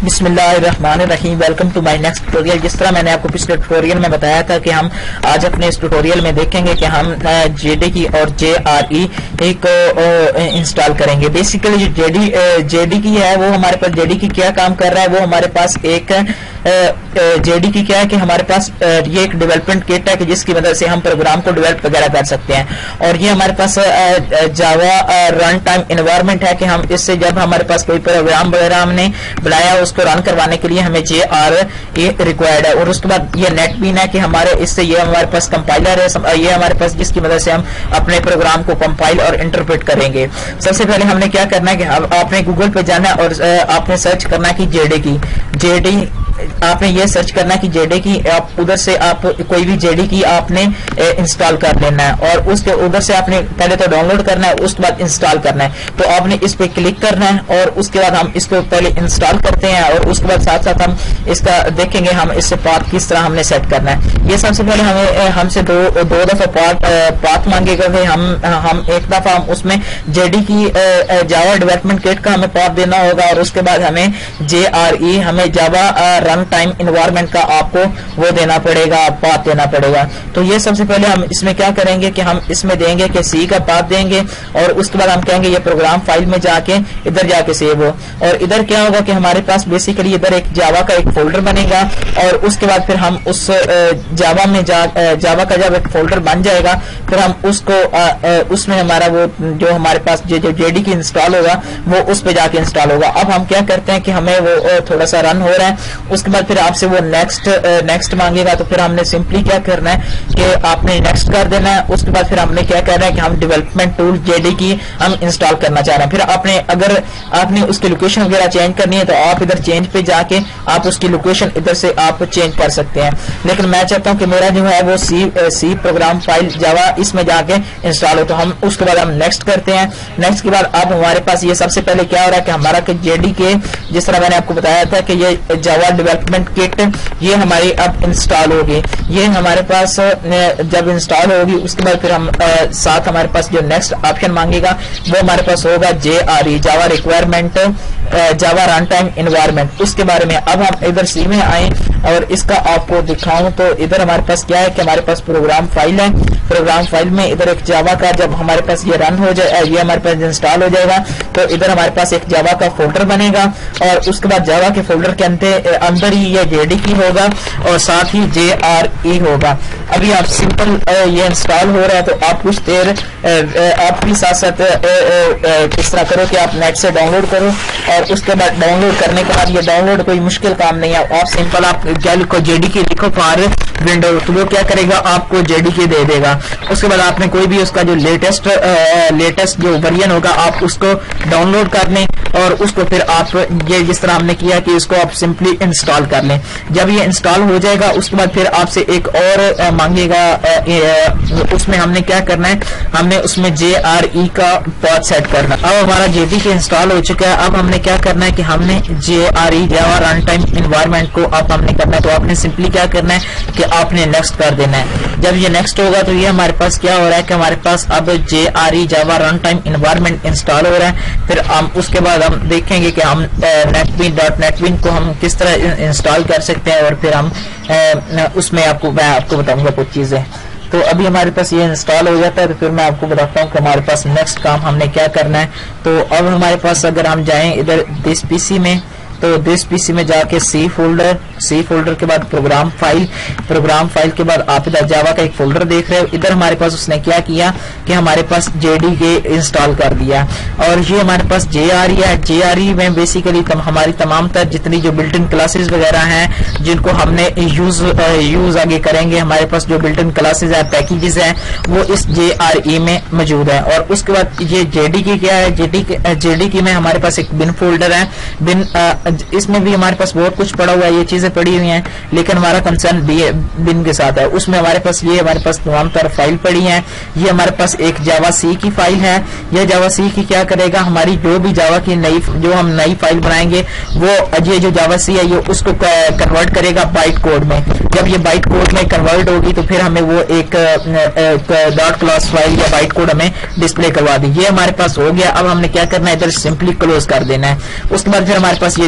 بسم اللہ الرحمن الرحیم، welcome to my next tutorial. جس طرح میں نے آپ کو پچھلے ٹیوٹوریل میں بتایا تھا کہ ہم آج اپنے اس ٹیوٹوریل میں دیکھیں گے کہ ہم جے ڈی کی اور جے آر ای کو انسٹال کریں گے۔ بیسیکلی جو جے ڈی کی ہے وہ ہمارے پاس جے ڈی کی کیا کام کر رہا ہے، وہ ہمارے پاس ایک جے ڈی کی کیا ہے کہ ہمارے پاس یہ ایک ڈیولپمنٹ کٹ ہے کہ جس کی مدد سے ہم پروگرام کو ڈیولپ وغیرہ کر سکتے ہیں، اور یہ ہمارے پاس جاوا رن ٹائم انوائرمنٹ ہے کہ ہم اس سے جب ہمارے پاس کوئی پروگرام وغیرہ ہم نے بنایا اس کو رن کروانے کے لیے ہمیں جے آر ای ریکوائرڈ ہے، اور اس کے بعد یہ نیٹ بین ہے کہ ہمارے اس سے یہ ہمارے پاس کمپائلر ہے، یہ ہمارے پاس جس کی مدد سے ہم اپنے پروگرام کو کمپائل اور انٹرپریٹ کریں گے۔ سب سے پہلے ہم نے کیا کرنا ہے کہ آپ نے گوگل پہ جانا ہے اور آپ نے سرچ کرنا ہے کہ جے ڈی آپ نے یہ سرچ کرنا ہے کہ جے ڈی کی، آپ ادھر سے آپ کوئی بھی جے ڈی کی آپ نے انسٹال کر لینا ہے، اور اس کے ادھر سے آپ نے پہلے تو ڈاؤن لوڈ کرنا ہے، اس کے بعد انسٹال کرنا ہے۔ تو آپ نے اس پہ کلک کرنا ہے اور اس کے بعد ہم اس کو پہلے انسٹال کرتے ہیں، اور اس کے بعد ساتھ ساتھ ہم اس کا دیکھیں گے ہم اس سے پاتھ کس طرح ہم نے سیٹ کرنا ہے۔ یہ سب سے پہلے ہم سے دو دفعہ پاتھ مانگے گا کہ ہم ایک دفعہ ہم اس میں جے ڈی کی جاوا ڈیولپمنٹ کٹ کا ہمیں پاتھ دینا ہوگا، اور اس کے بعد ہمیں جے آر ای ہمیں جاوا رن ٹائم انوائرمنٹ کا آپ کو وہ دینا پڑے گا، پاتھ دینا پڑے گا۔ تو یہ سب سے پہلے ہم اس میں کیا کریں گے کہ ہم اس میں دیں گے کہ سی کا پاتھ دیں گے، اور اس کے بعد ہم کہیں گے یہ پروگرام فائل میں جا کے ادھر جا کے سیو ہو، اور ادھر کیا ہوگا کہ ہمارے پاس بیسیکلی ادھر ایک جاوا کا ایک فولڈر بنے گا، اور اس کے بعد پھر ہم اس جاوا کا جب ایک فولڈر بن جائے گا پھر ہم اس کو اس میں ہمارا وہ جو ہمارے پاس جو جے ڈی کی انسٹال ہوگا وہ اس پہ جا کے انسٹال ہوگا۔ اب ہم کیا کرتے ہیں کہ ہمیں وہ تھوڑا سا رن ہو رہا ہے، اس کے بعد پھر آپ سے وہ نیکسٹ مانگے گا، تو پھر ہم نے سمپلی کیا کرنا ہے کہ آپ نے نیکسٹ کر دینا ہے۔ اس کے بعد پھر ہم نے کیا کرنا ہے کہ ہم ڈیولپمنٹ ٹول جے ڈی کی ہم انسٹال کرنا چاہ رہے ہیں۔ پھر اگر آپ نے اس کی لوکیشن وغیرہ چینج کرنی ہے تو آپ ادھر چینج پہ جا کے آپ اس کی لوکیشن ادھر سے آپ چینج کر سکتے ہیں، لیکن میں چاہتا ہوں کہ میرا جو ہے وہ سی پروگرام فائل جاوا اس میں جا کے انسٹال ہو، تو ہم اس کے بعد ہم نیکسٹ کرتے ہیں۔ نیکسٹ کے بعد اب ہمارے پاس یہ سب سے پہلے کیا ہو رہا ہے کہ ہمارا کہ جے ڈی کے جس طرح میں نے آپ کو بتایا تھا کہ یہ جاوا ڈیولپمنٹ کٹ یہ ہماری اب انسٹال ہوگی۔ یہ ہمارے پاس جب انسٹال ہوگی اس کے بعد پھر ہم ساتھ ہمارے پاس جو نیکسٹ آپشن مانگے گا وہ ہمارے پاس ہوگا جے آر ای جاوا ریکوائرمنٹ جاوا رن ٹائم انوائرمنٹ، اس کے بارے میں۔ اب ہم ادھر سی میں آئیں اور اس کا آپ کو دکھاؤں تو ادھر ہمارے پاس کیا ہے کہ ہمارے پاس پروگرام فائل ہے، پروگرام فائل میں ادھر ایک جاوا کا جب ہمارے پاس یہ رن ہو جائے یہ ہمارے پاس انسٹال ہو جائے گا تو ادھر ہمارے پاس ایک جاوا کا فولڈر بنے گا، اور اس کے بعد جاوا کے فولڈر کے اندر ہی یہ جے ڈی کی ہوگا اور ساتھ ہی جے آر ای ہوگا۔ ابھی آپ سمپل یہ انسٹال ہو رہا ہے تو آپ کچھ دیر آپ بھی ساتھ ساتھ کس طرح کرو کہ آپ نیٹ سے ڈاؤن لوڈ کرو، اور اس کے بعد ڈاؤن لوڈ کرنے کے بعد یہ ڈاؤن لوڈ کوئی مشکل کام نہیں ہے، آپ سمپل آپ کیا لکھو جے ڈی کی لکھو فار ونڈو، تو وہ کیا کرے گا آپ کو جے ڈی کی دے دے گا۔ اس کے بعد آپ نے کوئی بھی اس کا جو لیٹسٹ جو ورژن ہوگا آپ اس کو ڈاؤن لوڈ کر لیں، اور اس کو پھر آپ یہ جس طرح ہم نے کیا کہ اس کو آپ سمپلی انسٹال کر لیں۔ جب یہ انسٹال ہو جائے گا اس کے بعد پھر آپ سے ایک اور مانگے گا، اس میں ہم نے کیا کرنا ہے ہم نے اس میں جے آر ای کا پاتھ سیٹ کرنا۔ اب ہمارا جے ڈی کے انسٹال ہو چکا ہے، اب ہم نے کیا کرنا ہے کہ ہم نے جے آر ای جاوا رن ٹائم انوائرمنٹ کو اب ہم نے کرنا ہے، تو آپ نے سمپلی کیا کرنا ہے کہ آپ نے نیکسٹ کر دینا ہے۔ جب یہ نیکسٹ ہوگا تو یہ ہمارے پاس کیا ہو رہا ہے کہ ہمارے پاس اب جے آر ای جاوا رن ٹائم انوائرمنٹ انسٹال ہو رہا ہے۔ پھر ہم اس کے بعد ہم دیکھیں گے کہ ہم نیٹ بین کو ہم کس طرح انسٹال کر سکتے ہیں، اور پھر ہم اس میں میں آپ کو بتاؤں گا کچھ چیزیں۔ تو ابھی ہمارے پاس یہ انسٹال ہو جاتا ہے تو پھر میں آپ کو بتاتا ہوں کہ ہمارے پاس نیکسٹ کام ہم نے کیا کرنا ہے۔ تو اب ہمارے پاس اگر ہم جائیں ادھر دس پی سی میں تو دس پی سی میں جا کے سی فولڈر کے بعد پروگرام فائل کے بعد آپ ادھر جاوا کا ایک فولڈر دیکھ رہے ہو، ادھر ہمارے پاس اس نے کیا کیا کہ ہمارے پاس جے ڈی کے انسٹال کر دیا، اور یہ ہمارے پاس جے آر ای ہے۔ جے آر ای میں بیسیکلی ہماری تمام تر جتنی جو بلٹ ان کلاسز وغیرہ ہیں جن کو ہم نے یوز آگے کریں گے، ہمارے پاس جو بلٹ ان کلاسز ہیں پیکیجز ہیں وہ اس جے آر ای میں موجود ہے۔ اور اس کے بعد یہ جے ڈی کی کیا ہے، جے ڈی کی میں ہمارے پاس ایک بن فولڈر ہے، بن اس میں بھی ہمارے پاس بہت کچھ پڑا ہوا ہے، یہ چیزیں پڑی ہوئی ہیں، لیکن ہمارا کنسرن بن کے ساتھ ہے۔ اس میں ہمارے پاس تمام تر فائل پڑی ہیں۔ یہ ہمارے پاس ایک جاوا سی کی فائل ہے، یہ جاوا سی کی کیا کرے گا ہماری جو بھی جاوا کی جو ہم نئی فائل بنائیں گے وہ یہ جو جاوا سی ہے یہ اس کو کنورٹ کرے گا بائٹ کوڈ میں۔ جب یہ بائٹ کوڈ میں کنورٹ ہوگی تو پھر ہمیں وہ ایک ڈاٹ کلاس فائل یا بائٹ کوڈ ہمیں ڈسپلے کروا دی۔ یہ ہمارے پاس ہو گیا۔ اب ہم نے کیا کرنا ہے ادھر سمپلی کلوز کر دینا ہے۔ اس کے بعد پھر ہمارے پاس یہ